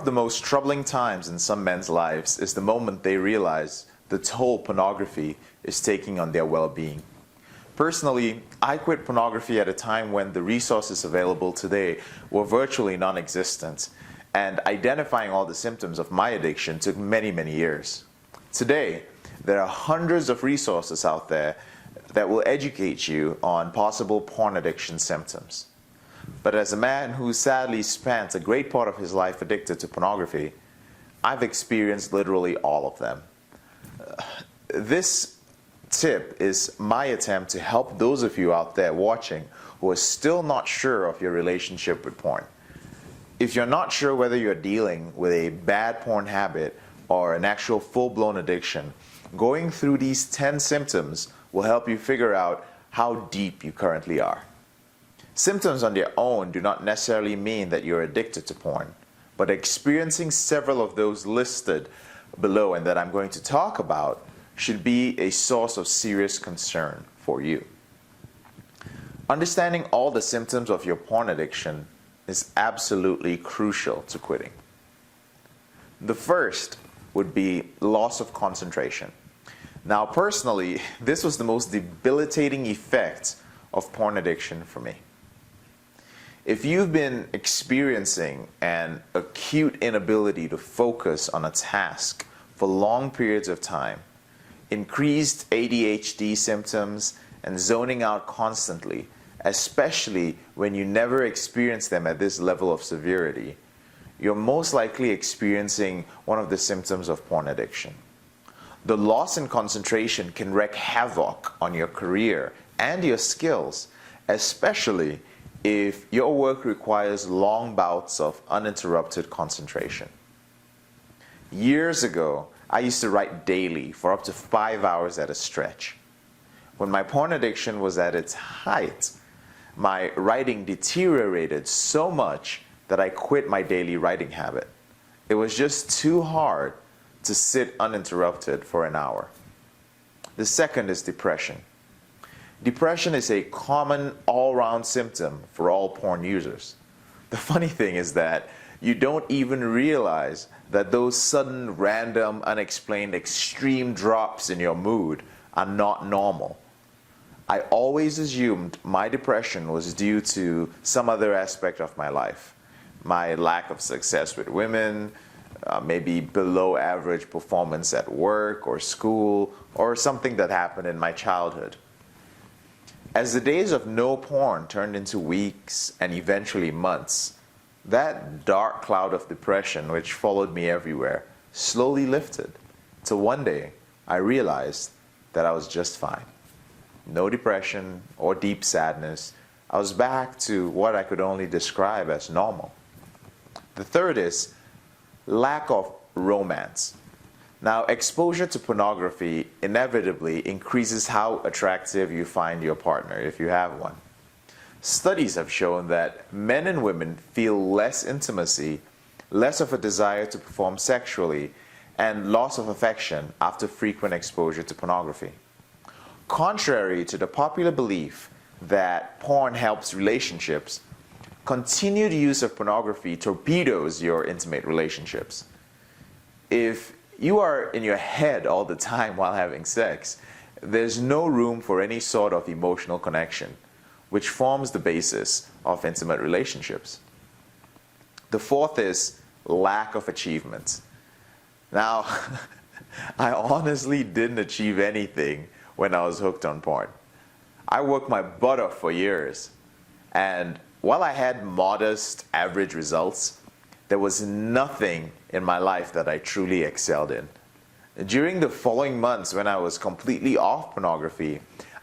the most troubling times in some men's lives is the moment they realize the toll pornography is taking on their well-being. Personally, I quit pornography at a time when the resources available today were virtually non-existent, and identifying all the symptoms of my addiction took many, many years. Today, there are hundreds of resources out there that will educate you on possible porn addiction symptoms. But as a man who sadly spent a great part of his life addicted to pornography, I've experienced literally all of them. This tip is my attempt to help those of you out there watching who are still not sure of your relationship with porn. If you're not sure whether you're dealing with a bad porn habit or an actual full-blown addiction, going through these 10 symptoms will help you figure out how deep you currently are. Symptoms on their own do not necessarily mean that you're addicted to porn, but experiencing several of those listed below and that I'm going to talk about should be a source of serious concern for you. Understanding all the symptoms of your porn addiction is absolutely crucial to quitting. The first would be loss of concentration. Now, personally, this was the most debilitating effect of porn addiction for me. If you've been experiencing an acute inability to focus on a task for long periods of time, increased ADHD symptoms, and zoning out constantly, especially when you never experience them at this level of severity, you're most likely experiencing one of the symptoms of porn addiction. The loss in concentration can wreak havoc on your career and your skills, especially if your work requires long bouts of uninterrupted concentration. Years ago, I used to write daily for up to 5 hours at a stretch. When my porn addiction was at its height, my writing deteriorated so much that I quit my daily writing habit. It was just too hard to sit uninterrupted for an hour. The second is depression. Depression is a common all-round symptom for all porn users. The funny thing is that you don't even realize that those sudden, random, unexplained, extreme drops in your mood are not normal. I always assumed my depression was due to some other aspect of my life. My lack of success with women, maybe below average performance at work or school, or something that happened in my childhood. As the days of no porn turned into weeks and eventually months, that dark cloud of depression which followed me everywhere slowly lifted, till one day I realized that I was just fine. No depression or deep sadness. I was back to what I could only describe as normal. The third is lack of romance. Now, exposure to pornography inevitably increases how attractive you find your partner if you have one. Studies have shown that men and women feel less intimacy, less of a desire to perform sexually, and loss of affection after frequent exposure to pornography. Contrary to the popular belief that porn helps relationships, continued use of pornography torpedoes your intimate relationships. If you are in your head all the time while having sex, there's no room for any sort of emotional connection, which forms the basis of intimate relationships. The fourth is lack of achievement. Now, I honestly didn't achieve anything when I was hooked on porn. I worked my butt off for years, and while I had modest, average results, there was nothing in my life that I truly excelled in. During the following months when I was completely off pornography,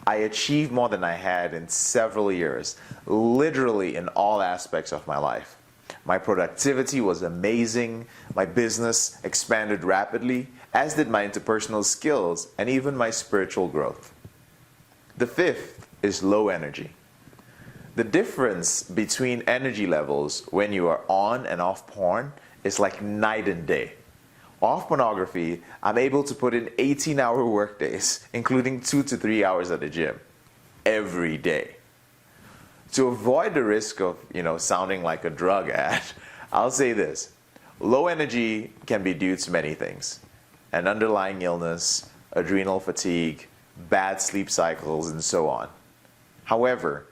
I achieved more than I had in several years, literally in all aspects of my life. My productivity was amazing, my business expanded rapidly, as did my interpersonal skills and even my spiritual growth. The fifth is low energy. The difference between energy levels when you are on and off porn is like night and day. Off pornography, I'm able to put in 18-hour workdays, including 2 to 3 hours at the gym, every day. To avoid the risk of, sounding like a drug ad, I'll say this. Low energy can be due to many things: an underlying illness, adrenal fatigue, bad sleep cycles, and so on. However,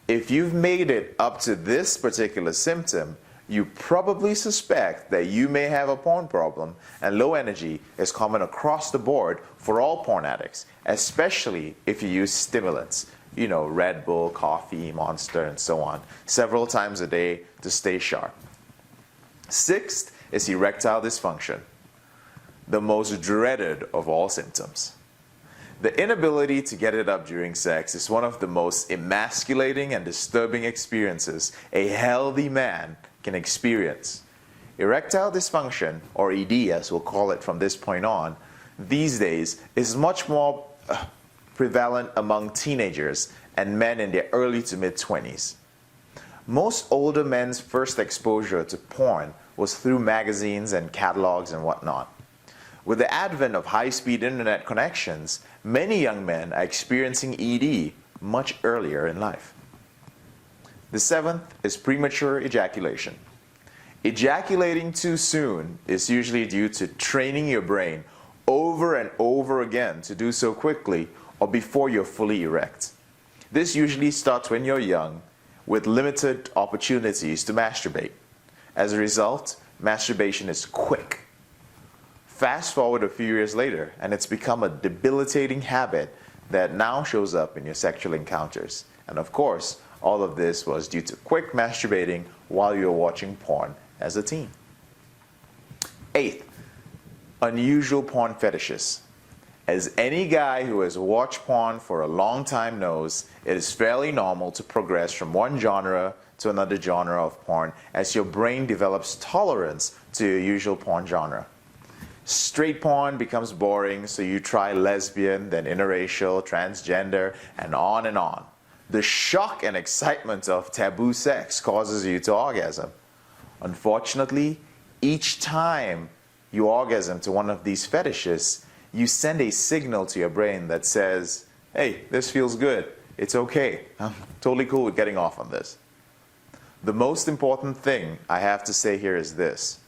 if you've made it up to this particular symptom, you probably suspect that you may have a porn problem, and low energy is common across the board for all porn addicts, especially if you use stimulants, Red Bull, coffee, Monster, and so on, several times a day to stay sharp. Sixth is erectile dysfunction, the most dreaded of all symptoms. The inability to get it up during sex is one of the most emasculating and disturbing experiences a healthy man can experience. Erectile dysfunction, or ED as we'll call it from this point on, these days is much more prevalent among teenagers and men in their early to mid-20s. Most older men's first exposure to porn was through magazines and catalogs and whatnot. With the advent of high-speed internet connections, many young men are experiencing ED much earlier in life. The seventh is premature ejaculation. Ejaculating too soon is usually due to training your brain over and over again to do so quickly or before you're fully erect. This usually starts when you're young, with limited opportunities to masturbate. As a result, masturbation is quick. Fast forward a few years later, and it's become a debilitating habit that now shows up in your sexual encounters. And of course, all of this was due to quick masturbating while you were watching porn as a teen. Eighth, unusual porn fetishes. As any guy who has watched porn for a long time knows, it is fairly normal to progress from one genre to another genre of porn as your brain develops tolerance to your usual porn genre. Straight porn becomes boring, so you try lesbian, then interracial, transgender, and on and on. The shock and excitement of taboo sex causes you to orgasm. Unfortunately, each time you orgasm to one of these fetishes, you send a signal to your brain that says, hey, this feels good, it's okay, I'm totally cool with getting off on this. The most important thing I have to say here is this: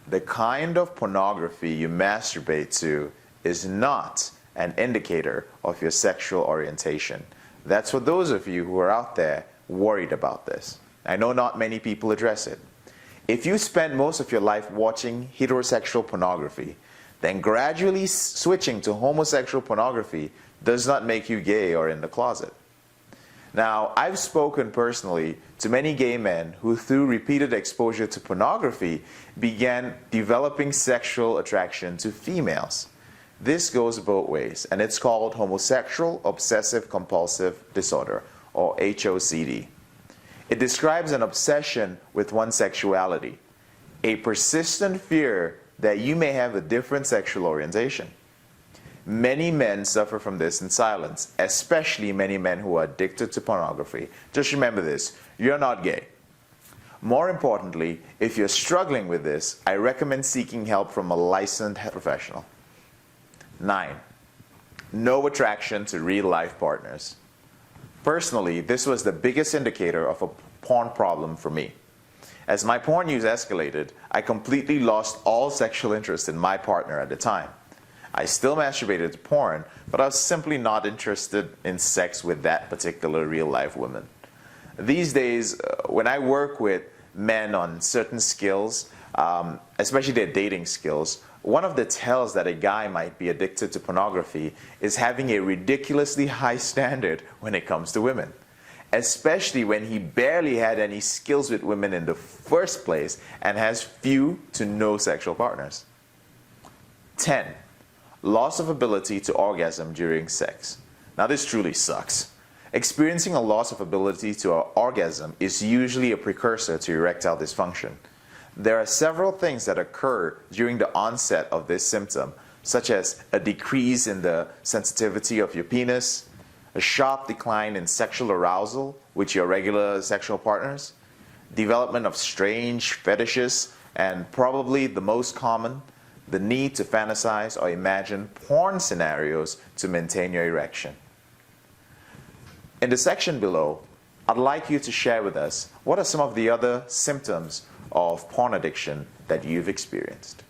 the kind of pornography you masturbate to is not an indicator of your sexual orientation. That's for those of you who are out there worried about this. I know not many people address it. If you spend most of your life watching heterosexual pornography, then gradually switching to homosexual pornography does not make you gay or in the closet. Now, I've spoken personally to many gay men who, through repeated exposure to pornography, began developing sexual attraction to females. This goes both ways, and it's called homosexual obsessive compulsive disorder, or HOCD. It describes an obsession with one's sexuality, a persistent fear that you may have a different sexual orientation. Many men suffer from this in silence, especially many men who are addicted to pornography. Just remember this: you're not gay. More importantly, if you're struggling with this, I recommend seeking help from a licensed professional. 9. No attraction to real-life partners. Personally, this was the biggest indicator of a porn problem for me. As my porn use escalated, I completely lost all sexual interest in my partner at the time. I still masturbated to porn, but I was simply not interested in sex with that particular real-life woman. These days, when I work with men on certain skills, especially their dating skills, one of the tells that a guy might be addicted to pornography is having a ridiculously high standard when it comes to women, especially when he barely had any skills with women in the first place and has few to no sexual partners. 10. Loss of ability to orgasm during sex. Now, this truly sucks. Experiencing a loss of ability to orgasm is usually a precursor to erectile dysfunction. There are several things that occur during the onset of this symptom, such as a decrease in the sensitivity of your penis, a sharp decline in sexual arousal with your regular sexual partners, development of strange fetishes, and probably the most common, the need to fantasize or imagine porn scenarios to maintain your erection. In the section below, I'd like you to share with us what are some of the other symptoms of porn addiction that you've experienced.